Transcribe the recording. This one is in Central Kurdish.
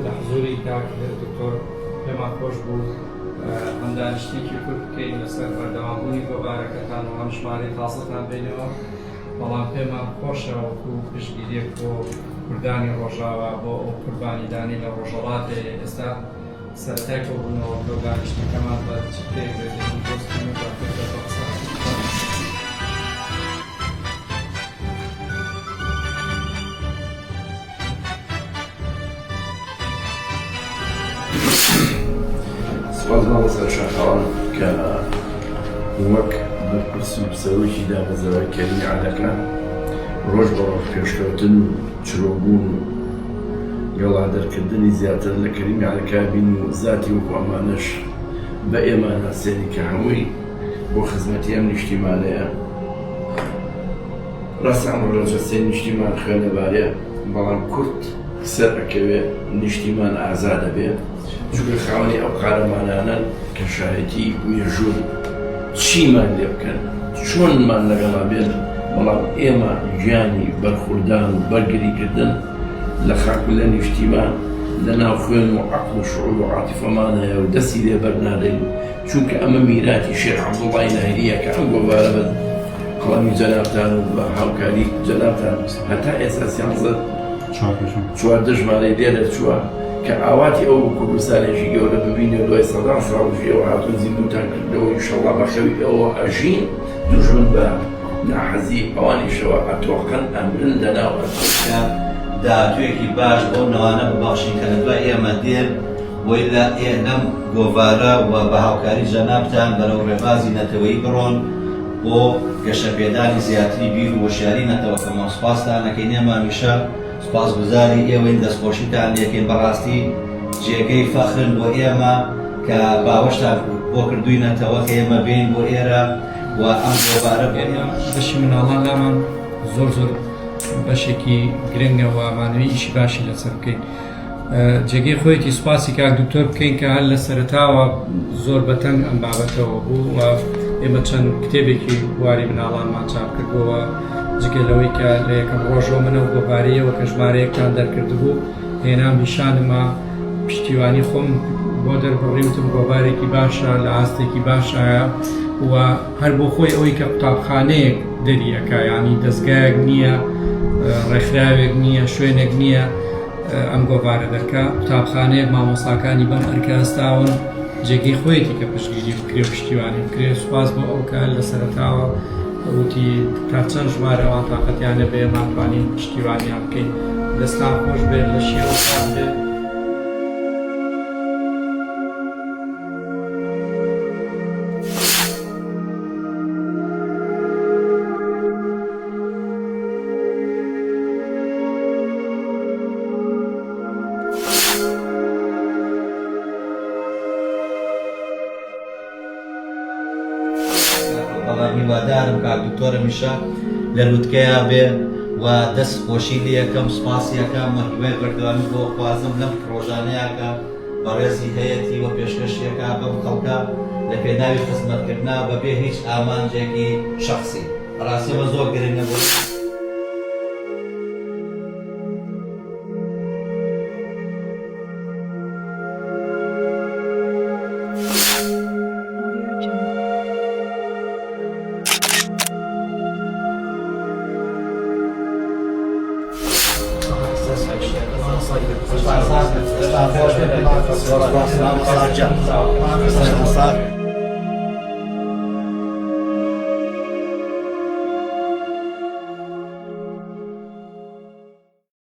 لحضوري كاك دكتور لما خوش بود من دانشتێکی کورد بکەین لەسەر بەردەوامبوونی گۆڤارەکەتان و هەم ژمارەی خاصتان بینەوە بەڵام پێمان خۆشە وەکو پشتگیریەک بۆ کوردانی ڕۆژاوا بۆ ئەو قوربانیدانی لە ڕۆژهەڵاتێ ئێستا سەرەتای کۆبوونەوە بۆ دانیشتەکەمان بە چ پێگرێتین دۆستین و بەقسە سپاس ماڵە سەر شاخەوان کە وەک بەرپرس و سەرۆکی دابەزەوەی کەریمی عەلەکە ڕۆژ بە ڕۆژ پێشکەوتن و چرۆبوون و گەڵادەرکردنی زیاتر لە کەریمی عەلەکە بین و زاتی وەکو ئەمانەش بە ئێمە ناسێنی کە هەمووی بۆ خزمەتی ئەم نیشتیمانەیە. ڕاستان ڕۆژە سێ نیشتیمان خوێنەبارەیە بەڵام کورد سەر ئەکەوێ نیشتیمان ئازا دەبێت چونکە خاوەنی ئەو قارەمانانن کە شایەتی مێژوون چیمان لێ بکەن چۆنمان لەگەڵا بێن بەڵام ئێمە گیانی بەرخوردان و بەرگریکردن لە خاک و لە نیشتیمان لە ناو خوێن و عەقڵ و شوعور و عاتیفەمان هەیە و دەستی لێ بەرنادەین چونکە ئەمە میراتی شێخ عەبدوڵڵای ناهیریە کە ئەم گۆڤارە بە کەڵامی جەنابتان و بە هاوکاری جەنابتان هەتا ئێستا سیانزە چواردە ژمارەی لێرە چووە کە ئاواتی ئەو کوردستانێکی گەورە ببینێ دوای سەدان ساڵژی ئەوە هاتوون زیندوتان کردەوە ئینشەڵڵا بە خەوی ئەوە ئەژین دوژمن بە ناحەزی ئەوانیشەوە ئەتۆقن ئەمرن لەناو ئەتۆقە داهاتوویەکی باش بۆ نەوانە ببەخشین کە لە دوای ئێمە دێن بۆی لە ئێنەم گۆڤارە و بە هاوکاری جەنابتان بەرەو ڕێبازی نەتەوەیی بڕۆن بۆ گەشەپێدانی زیاتری بیر و وەشیاری نەتەوە کە مەسپاستان نەکەین ئێمەمیشە سپاسگوزاری ئێوەین دەستخۆشیتان لێکین بەڕاستی جێگەی فەخرن بۆ ئێمە کە باوەشتان بۆ کردوینەتەوە کە ئێمە بین بۆ ئێرە و ئەم گۆڤارە بەشی مناڵان لامان زۆر بەشێکی گرنگە و ئامانەوەی ئیشی باشی لەسەر بکەین. جێگەی خۆیەتی سوپاسی کاک دکتۆر بکەین کە هەر لە سەرەتاوە زۆر بەتەنگ ئەم بابەتەوە بوو و ئێمە چەند کتێبێکی واری مناڵانمان چاپ کردبووە جگە لەوەی کە لە یەکەم ڕۆژەوە منە و گۆڤارەیەوە کە ژمارەیەکتان دەرکردبوو هێنام نیشانمە پشتیوانی خۆم بۆ دەربڕیوتم گۆڤارێکی باشە لە ئاستێکی باشایە و هەر بۆ خۆی ئەوەی کە قوتابخانەیەک دەریەکە ینی دەستگایەک نییە ڕێکخراوێک نییە شوێنێک نییە ئەم گۆڤارە دەکا قوتابخانەیەک مامۆستاکانی بەم ئەرکەستاون جێگەی خۆیەتی کە پشتگیری بکرێ و پشتیوانی بکرێ. سوپاس بۆ ئەو کە لە سەرەتاوە وتی تا چەند ژمارەوان تااقەتیانە بێ ماتوانین پشتیوانیان بکەین دەستان خۆش بێت لە شێوەکان بێت. هیوادارم کاک دکتۆرەمیشە لە لووتکەیە بێ و دەست خۆشی لێ یەکەم سوپاسی یەکەم مەهیوای بەردەوامی بۆ خوازم لەم ڕۆژانەیەکە بەڕێزی هەیەتی و پێشکەشیەکە بەم خەڵکە لە پێناوی خزمەتکردنا بەبێ هیچ ئامانجێکی شەخسی ڕاستیەوە زۆر گرنگە بوو. Sağ ol.